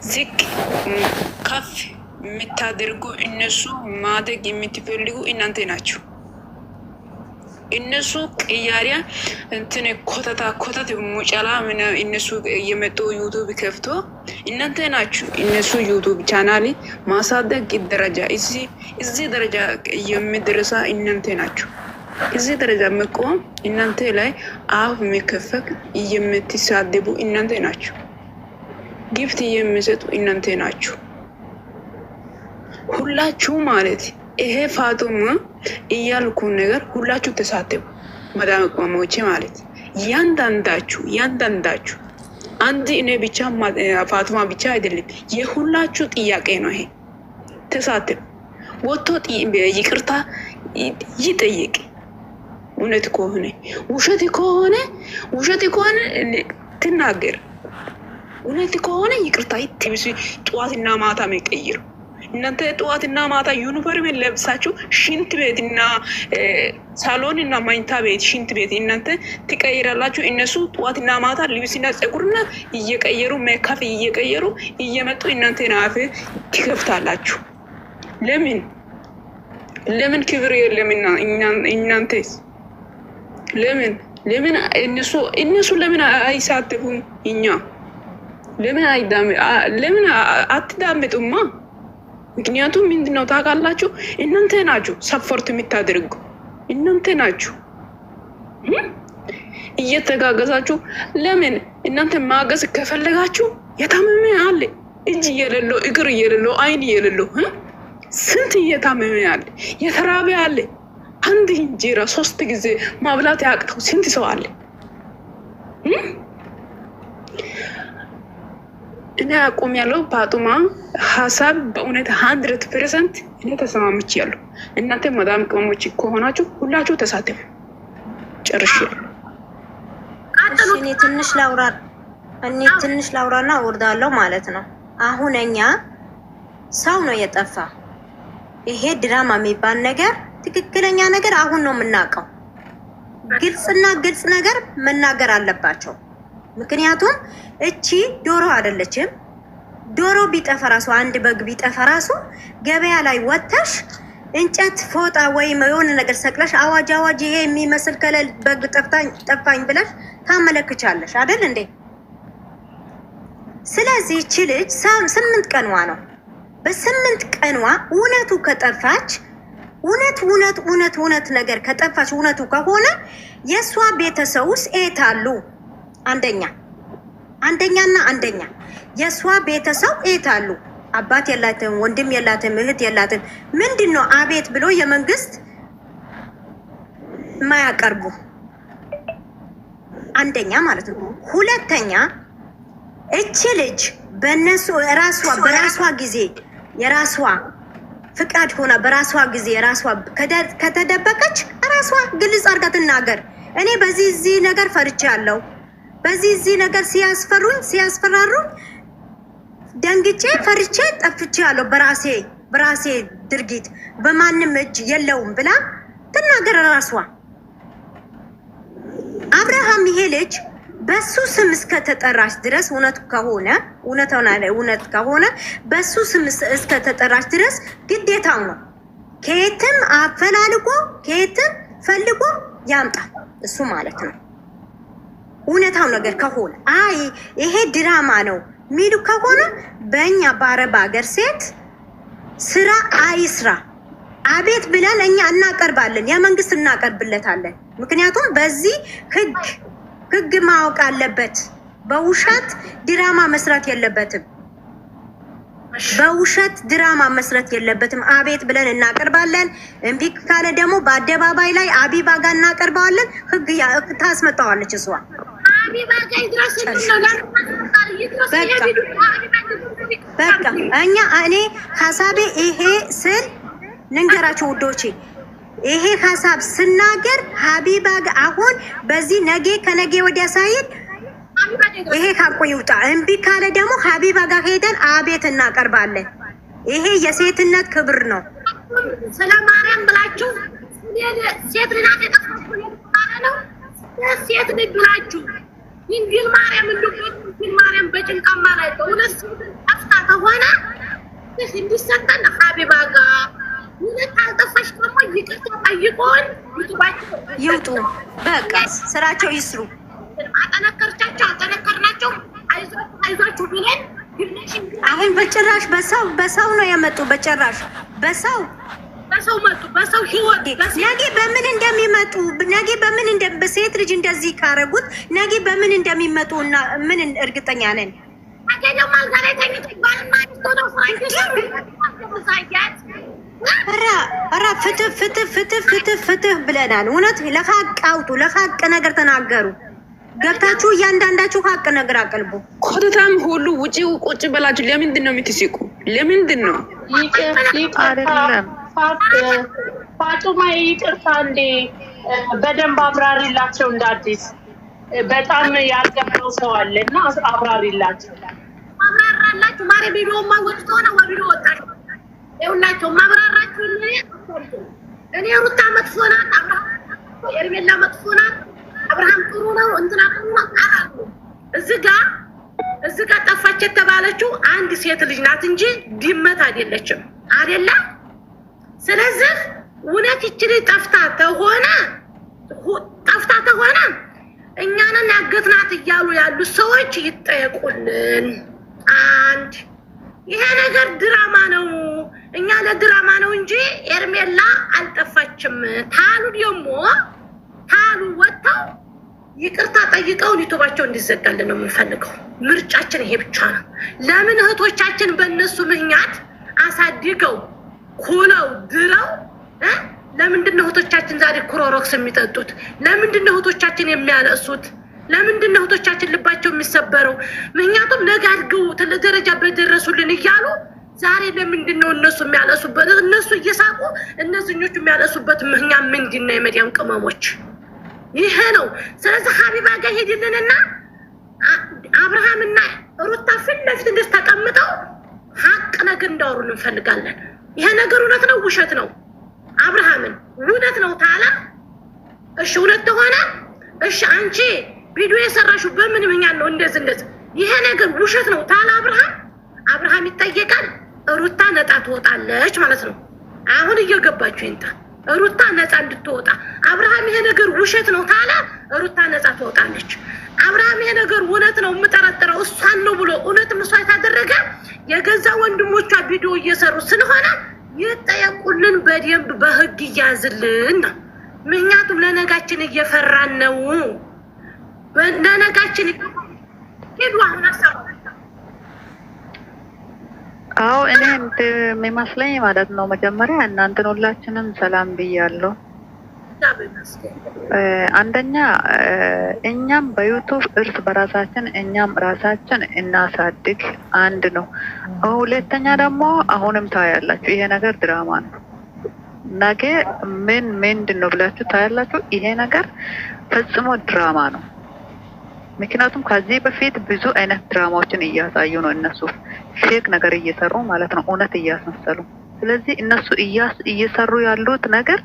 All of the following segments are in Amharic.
ዝቅ ከፍ የምታደርጉ እነሱ ማደግ የምትፈልጉ እናንተ ናችሁ። እነሱ ቅያሪያ እንትን ኮተት ሙጨላ ምን እነሱ እየመጡ ዩቱብ ከፍቶ እናንተ ናችሁ እነሱ ዩቱብ ቻናል ማሳደግ ደረጃ እዚህ ደረጃ የሚደርሳ እናንተ ናችሁ። እዚህ ደረጃ መቆም እናንተ ላይ አፍ የሚከፈክ የምትሳደቡ እናንተ ናችሁ። ጊፍት የሚሰጡ እናንተ ናችሁ። ሁላችሁ ማለት ይሄ ፋጡማ እያልኩ ነገር ሁላችሁ ተሳተፉ። መዳም ቅመሞቼ ማለት ያንዳንዳችሁ አንድ እኔ ብቻ ፋጡማ ብቻ አይደለም፣ የሁላችሁ ጥያቄ ነው ይሄ። ተሳተፉ። ወጥቶ ይቅርታ ይጠይቅ። እውነት ከሆነ ውሸት ከሆነ ትናገር። እውነት ከሆነ ይቅርታ ይትብስ። ጠዋትና ማታ መቀይር። እናንተ ጠዋትና ማታ ዩኒፎርም ለብሳችሁ ሽንት ቤትና ሳሎን እና መኝታ ቤት ሽንት ቤት እናንተ ትቀይራላችሁ። እነሱ ጠዋትና ማታ ልብስና ፀጉርና እየቀየሩ ሜካፕ እየቀየሩ እየመጡ እናንተ ናፍ ትከፍታላችሁ። ለምን ክብር የለምና እናንተስ ለምን እነሱ ለምን አይሳተፉም? እኛ ለምን አትዳምጡማ? ምክንያቱም ምንድነው ታውቃላችሁ? እናንተ ናችሁ ሰፖርት የምታደርጉ እናንተ ናችሁ እየተጋገዛችሁ። ለምን እናንተ ማገዝ ከፈለጋችሁ የታመመ አለ፣ እጅ የሌለው እግር የሌለው አይን የሌለው ስንት እየታመመ አለ፣ የተራበ አለ። አንድ እንጀራ 3 ጊዜ ማብላት ያቅተው ስንት ሰው አለ። እኔ አቁም ያለው ፋጡማ ሀሳብ በእውነት 100% እኔ ተሰማምቻለሁ። እናንተ መዳም ቅመሞች ከሆናችሁ ሁላችሁ ተሳተፉ። ጨርሻለሁ። እኔ ትንሽ ላውራና ወርዳለሁ ማለት ነው። አሁን እኛ ሰው ነው የጠፋ። ይሄ ድራማ የሚባል ነገር ትክክለኛ ነገር አሁን ነው የምናውቀው። ግልጽ ነገር መናገር አለባቸው። ምክንያቱም እቺ ዶሮ አይደለችም። ዶሮ ቢጠፋ ራሱ አንድ በግ ቢጠፋ ራሱ ገበያ ላይ ወጥተሽ እንጨት ፎጣ ወይም የሆነ ነገር ሰቅለሽ አዋጅ ይሄ የሚመስል ከለል በግ ጠፋኝ ብለሽ ታመለክቻለሽ አይደል እንዴ? ስለዚህ እቺ ልጅ 8 ቀንዋ ነው። በ8 ቀንዋ እውነቱ ከጠፋች እውነት ነገር ከጠፋች እውነቱ ከሆነ የሷ ቤተሰቡስ ኤት አሉ? አንደኛ የሷ ቤተሰብ ኤት አሉ? አባት የላትም፣ ወንድም የላትም፣ እህት የላትም። ምንድነው አቤት ብሎ የመንግስት ማያቀርቡ? አንደኛ ማለት ነው። ሁለተኛ እቺ ልጅ በራሷ ጊዜ የራሷ ፍቃድ ሆና በራሷ ጊዜ ራሷ ከተደበቀች ራሷ ግልጽ አድርጋ ትናገር። እኔ በዚህ ነገር ፈርቻለሁ፣ በዚህ ነገር ሲያስፈራሩኝ ደንግጬ ፈርቼ ጠፍቻለሁ፣ በራሴ ድርጊት በማንም እጅ የለውም ብላ ትናገር ራሷ። አብርሃም ይሄ ልጅ በሱ ስም እስከተጠራች ድረስ እውነት ከሆነ በሱ ስም እስከተጠራች ድረስ ግዴታው ነው። ከየትም አፈላልጎ ከየትም ፈልጎ ያምጣል እሱ ማለት ነው። እውነታው ነገር ከሆነ ይሄ ድራማ ነው ሚሉ ከሆነ በእኛ በአረብ ሀገር ሴት ስራ አይስራ። አቤት ብለን እኛ እናቀርባለን፣ የመንግስት እናቀርብለታለን። ምክንያቱም በዚህ ህግ ማወቅ አለበት። በውሸት ድራማ መስራት የለበትም። አቤት ብለን እናቀርባለን። እምቢ ካለ ደግሞ በአደባባይ ላይ አቢባ ጋር እናቀርበዋለን። ህግ ታስመጣዋለች እሷ። አቢባ ጋር በቃ እኔ ሀሳቤ ይሄ ስል ልንገራችሁ ውዶቼ፣ ይሄ ሀሳብ ስናገር ሀቢባ ጋር አሁን በዚህ ከነገ ወዲያ ሳይል ይሄ ሀቁ ይውጣ። እምቢ ካለ ደግሞ ሀቢባ ጋር ሄደን አቤት እናቀርባለን። ይሄ የሴትነት ክብር ነው። ስለ ማርያም ብላችሁ ሴት ልናት ነው ሴት ልጅ ብላችሁ ድንግል ማርያም በጭንቃማ ላይ እውነት አፍታ ከሆነ እንዲሰጠን ሀቢባ ጋር ሁለት አልጠፋሽ ደግሞ ይቅርታ ጠይቆን ይውጡ። በቃ ስራቸው ይስሩ። አጠነከርናቸው። አይዟችሁ ብለን አሁን በጭራሽ በሰው ነው የመጡ። በጭራሽ በሰው መጡ። በሰው ህይወት ነገ በምን እንደሚመጡ ነገ በምን በሴት ልጅ እንደዚህ ካረጉት ነገ በምን እንደሚመጡ እና ምን እርግጠኛ ነን። ፍትህ ብለናል። እውነት ለሀቅ አውጡ። ለሀቅ ነገር ተናገሩ። ገብታችሁ እያንዳንዳችሁ ሀቅ ነገር አቅልቡ። ኮተታም ሁሉ ውጪ ቁጭ ብላችሁ ለምንድን ነው የምትስቁ? ለምንድን ነው? አይደለም ፋጡማ ይቅርታ እንዴ በደንብ አብራሪላቸው። እንደ አዲስ በጣም ያልገባው ሰው አለ እና አብራሪላቸው። ማብራራላችሁ ማሬ ቪዲዮማ ወጥቶ ነው ወቢዶ ወጣች። ይኸውላችሁ ማብራራችሁ እኔ ሩታ መጥፎ ናት፣ አብርሃም ኤርሜላ መጥፎ ናት፣ አብርሃም ጥሩ ነው፣ እንትና ጥሩ ነው አላሉ። እዚህ ጋር ጠፋች የተባለችው አንድ ሴት ልጅ ናት እንጂ ድመት አይደለችም አይደለ? ስለዚህ እውነት ይችል ጠፍታ ተሆነ እኛንን ያገትናት እያሉ ያሉ ሰዎች ይጠየቁልን። አንድ ይሄ ነገር ድራማ ነው፣ እኛ ለድራማ ነው እንጂ ኤርሜላ አልጠፋችም ታሉ ወጥተው ይቅርታ ጠይቀውን ዩቱባቸው እንዲዘጋልን ነው የምንፈልገው። ምርጫችን ይሄ ብቻ ነው። ለምን እህቶቻችን በእነሱ ምክንያት አሳድገው ኩለው ድረው ለምንድን ነው እህቶቻችን ዛሬ ክሮሮክስ የሚጠጡት? ለምንድን ነው እህቶቻችን የሚያለቅሱት? ለምንድን ነው እህቶቻችን ልባቸው የሚሰበረው? ምክንያቱም ነገ አድገው ትልቅ ደረጃ በደረሱልን እያሉ ዛሬ ለምንድን ነው እነሱ የሚያለቅሱበት? እነሱ እየሳቁ እነዚህኞቹ የሚያለቅሱበት ምክንያት ምንድን ነው? የመዲያም ቅመሞች ይሄ ነው። ስለዚህ ሀቢባ ጋር ሄድልንና አብርሃምና ሩታ ፊት ለፊት እንደዚህ ተቀምጠው ሀቅ ነገር እንዳወሩን እንፈልጋለን። ይሄ ነገር እውነት ነው ውሸት ነው? አብርሃምን እውነት ነው ታላ እሺ፣ እውነት ተሆነ እሺ፣ አንቺ ቪዲዮ የሰራሽው በምን ምክንያት ነው? እንደዚህ ይሄ ነገር ውሸት ነው ታላ አብርሃም ይጠየቃል። ሩታ ነፃ ትወጣለች ማለት ነው። አሁን እየገባችሁ ይንጣ ሩታ ነፃ እንድትወጣ አብርሃም ይሄ ነገር ውሸት ነው ታላ ሩታ ነፃ ትወጣለች። አብርሃም ይሄ ነገር እውነት ነው የምጠረጥረው እሷን ነው ብሎ እውነት መስዋዕት ታደረገ የገዛ ወንድሞቿ ቪዲዮ እየሰሩ ስለሆነ ይጠየቁልን፣ በደንብ በህግ ይያዝልን። ምክንያቱም ለነጋችን እየፈራን ነው። ለነጋችን ሄዱ አሁን አሳብ አዎ እኔ የሚመስለኝ ማለት ነው መጀመሪያ እናንተን ሁላችንም ሰላም ብያለሁ። አንደኛ እኛም በዩቱብ እርስ በራሳችን እኛም ራሳችን እናሳድግ አንድ ነው። ሁለተኛ ደግሞ አሁንም ታያላችሁ ይሄ ነገር ድራማ ነው። ነገ ምንድን ነው ብላችሁ ታያላችሁ። ይሄ ነገር ፈጽሞ ድራማ ነው። ምክንያቱም ከዚህ በፊት ብዙ አይነት ድራማዎችን እያሳዩ ነው እነሱ ፌክ ነገር እየሰሩ ማለት ነው፣ እውነት እያስመሰሉ። ስለዚህ እነሱ እየሰሩ ያሉት ነገር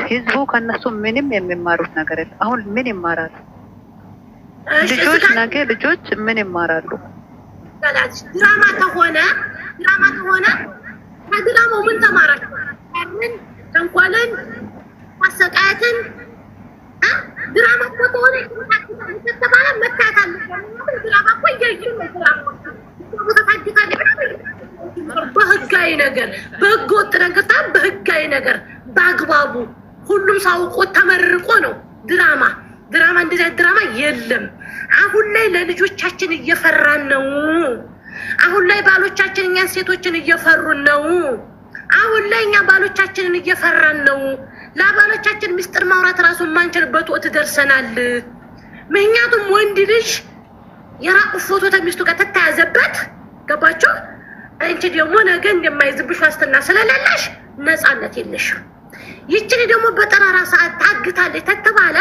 ህዝቡ ከነሱ ምንም የሚማሩት ነገር የለም። አሁን ምን ይማራሉ ልጆች? ነገ ልጆች ምን ይማራሉ? ድራማ ከሆነ ከድራማው ምን ተማራችሁ? ተንኮልን፣ ማሰቃየትን ድራማ ከሆነ ተባለ መታየት አለበት። ድራማ እኮ እያዩ ነው። በህጋዊ ነገር በህገ ወጥ ነገር በህጋዊ ነገር በአግባቡ ሁሉም ሳውቆ ተመርቆ ነው። ድራማ እንደዚህ ድራማ የለም። አሁን ላይ ለልጆቻችን እየፈራን ነው። አሁን ላይ ባሎቻችን እኛን ሴቶችን እየፈሩን ነው። አሁን ላይ እኛ ባሎቻችንን እየፈራን ነው። ለባሎቻችን ምስጢር ማውራት ራሱ ማንችልበት ወጥ ደርሰናል። ምክንያቱም ወንድ ልጅ የራቁ ፎቶ ተሚስቱ ጋር ተያዘበት ገባችሁ? አንቺ ደግሞ ነገ እንደማይዝብሽ ዋስትና ስለሌለሽ ነፃነት የለሽም። ይችል ደግሞ በጠራራ ሰዓት ታግታለች ተተባለ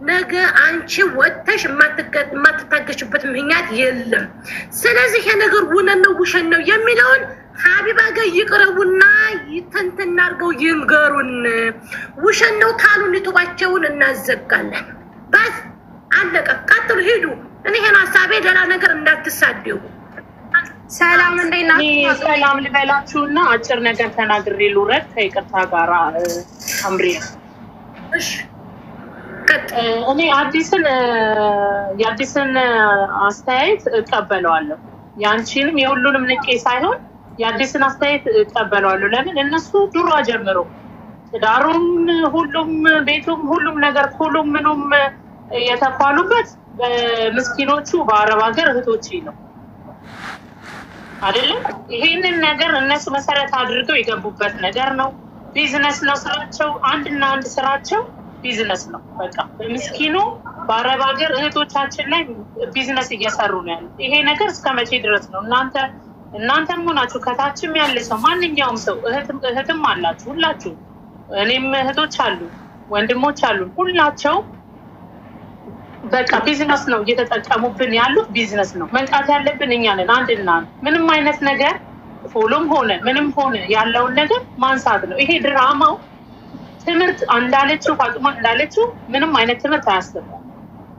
ነገ አንቺ ወጥተሽ የማትታገሽበት ምክንያት የለም። ስለዚህ የነገር እውነት ነው ውሸት ነው የሚለውን ሀቢባ ጋር ይቅረቡና ይተንተን አድርገው ይንገሩን። ውሸት ነው ካሉን ዩቱባቸውን እናዘጋለን። በስ አለቀ። ቀጥሉ፣ ሂዱ። እኔ ይሄን ሀሳቤ ሌላ ነገር እንዳትሳደቡ። ሰላም እንዴት ናችሁ? ሰላም ልበላችሁና አጭር ነገር ተናግሬ ልውረድ ከይቅርታ ጋር አምሬ። እሺ እኔ የአዲስን አስተያየት እቀበለዋለሁ። ያንቺንም የሁሉንም ንቄ ሳይሆን የአዲስን አስተያየት እቀበለዋለሁ። ለምን እነሱ ድሮ ጀምሮ ትዳሩም ሁሉም ቤቱም ሁሉም ነገር ሁሉም ምኑም የተኳሉበት በምስኪኖቹ በአረብ ሀገር እህቶቼ ነው አይደለም። ይሄንን ነገር እነሱ መሰረት አድርገው የገቡበት ነገር ነው። ቢዝነስ ነው ስራቸው። አንድና አንድ ስራቸው ቢዝነስ ነው። በቃ በምስኪኑ በአረብ ሀገር እህቶቻችን ላይ ቢዝነስ እየሰሩ ነው ያሉት። ይሄ ነገር እስከ መቼ ድረስ ነው? እናንተም ሆናችሁ ከታችም ያለ ሰው ማንኛውም ሰው እህትም አላችሁ ሁላችሁ፣ እኔም እህቶች አሉ ወንድሞች አሉ። ሁላቸው በቃ ቢዝነስ ነው እየተጠቀሙብን ያሉት። ቢዝነስ ነው። መንቃት ያለብን እኛ ነን። አንድና ምንም አይነት ነገር ፎሎም ሆነ ምንም ሆነ ያለውን ነገር ማንሳት ነው። ይሄ ድራማው ትምህርት እንዳለችው ፋጡማ እንዳለችው ምንም አይነት ትምህርት አያስተምርም።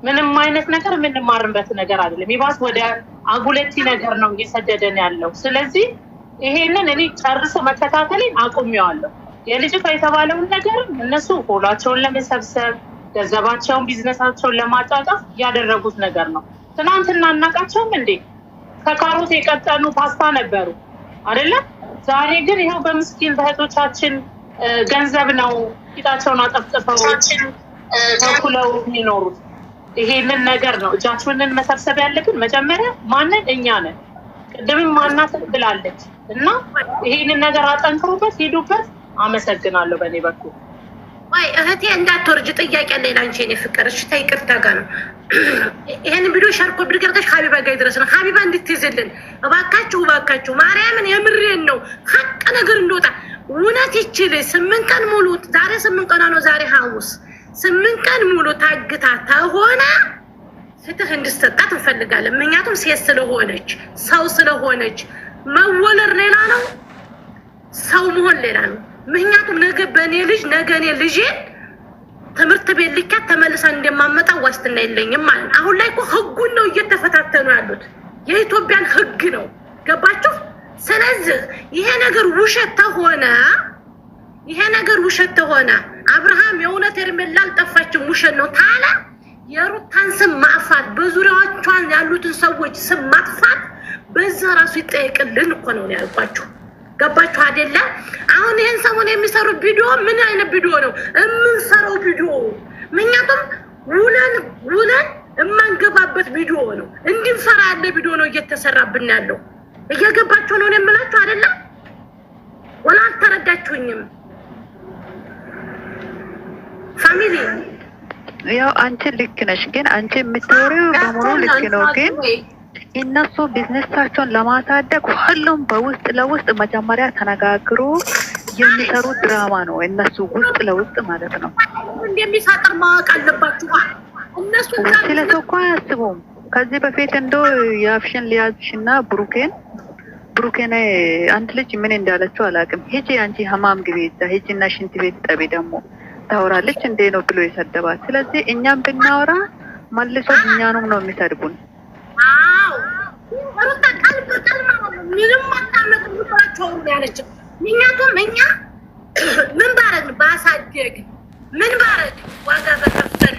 ምንም አይነት ነገር የምንማርበት ነገር አይደለም። ይባስ ወደ አጉለቲ ነገር ነው እየሰደደን ያለው። ስለዚህ ይሄንን እኔ ጨርሶ መከታተልን አቁሜዋለሁ። የልጅቷ የተባለውን ነገር እነሱ ፎሎቸውን ለመሰብሰብ ገንዘባቸውን ቢዝነሳቸውን ለማጫጫፍ ያደረጉት ነገር ነው። ትናንትና እናቃቸውም እንዴ ከካሮት የቀጠኑ ፓስታ ነበሩ አይደለም። ዛሬ ግን ይኸው በምስኪን በእህቶቻችን ገንዘብ ነው ፊታቸውን አጠፍጥፈው ተኩለው የሚኖሩት። ይሄንን ነገር ነው እጃችንን መሰብሰብ ያለብን። መጀመሪያ ማንን? እኛ ነን። ቅድምም ማናት ብላለች እና ይሄንን ነገር አጠንክሩበት፣ ሂዱበት። አመሰግናለሁ በእኔ በኩል። ወይ እህቴ እንዳትወርጅ ጥያቄ አለኝ ላንቺ የኔ ፍቅር። እሺ ተይ ይቅርታ ጋር ነው ይሄን ቪዲዮ ሸርኮ ብድርገሽ ሀቢባ ጋር ይድረስ ነው። ሀቢባ እንድትይዝልን እባካችሁ ማርያምን የምሬን ነው። ሀቅ ነገር እንደወጣ እውነት ይችል 8 ቀን ሙሉ ዛሬ 8 ቀን ነው። ዛሬ ሐሙስ 8 ቀን ሙሉ ታግታ ተሆነ ፍትህ እንድትሰጣት እንፈልጋለን። ምክንያቱም ሴት ስለሆነች ሰው ስለሆነች መወለድ ሌላ ነው፣ ሰው መሆን ሌላ ነው። ምክንያቱም ነገ በእኔ ልጅ ነገ እኔ ልጄን ትምህርት ቤት ልካት ተመልሳ እንደማመጣ ዋስትና የለኝም ማለት። አሁን ላይ እኮ ህጉን ነው እየተፈታተኑ ያሉት። የኢትዮጵያን ህግ ነው። ገባችሁ? ስለዚህ ይሄ ነገር ውሸት ተሆነ አብርሃም የእውነት ሄርሜላ አልጠፋችም ውሸት ነው ታለ የሩታን ስም ማጥፋት በዙሪያዎቿን ያሉትን ሰዎች ስም ማጥፋት በዛ ራሱ ይጠየቅልን እኮ ነው ያልኳችሁ። ገባችሁ አይደለ? አሁን ይሄን ሰሞን የሚሰሩ ቪዲዮ ምን አይነት ቪዲዮ ነው የምንሰራው? ቪዲዮ ምክንያቱም ውለን የማንገባበት ቪዲዮ ነው። እንድንሰራ ያለ ቪዲዮ ነው እየተሰራብን ያለው። እየገባችሁ ነው የምላችሁ አይደለ? ወላ አልተረዳችሁኝም? ፋሚሊ ያው አንቺ ልክ ነሽ፣ ግን አንቺ የምትወሪው በሙሉ ልክ ነው። ግን እነሱ ቢዝነሳቸውን ለማሳደግ ሁሉም በውስጥ ለውስጥ መጀመሪያ ተነጋግሮ የሚሰሩት ድራማ ነው። እነሱ ውስጥ ለውስጥ ማለት ነው። እንደሚሳቀር ማወቅ አለባችሁ። እነሱ ስለሰው እኮ አያስቡም። ከዚህ በፊት እንደው የአፍሽን ሊያዝሽና ብሩኬን አንድ ልጅ ምን እንዳለችው አላውቅም። ሂጂ አንቺ ሀማም ግቢ እዛ ሂጂና ሽንት ቤት ጠቢ ደግሞ ታወራለች እንዴ ነው ብሎ የሰደባት። ስለዚህ እኛም ብናወራ መልሶ እኛንም ነው የሚሰድቡን። አዎ ሩታ ቀልብ ምንም አታመጡ ብላችሁ ያለች። ምክንያቱም እኛ ምን ባረግ ባሳደግ ምን ባረግ ዋጋ በከፈል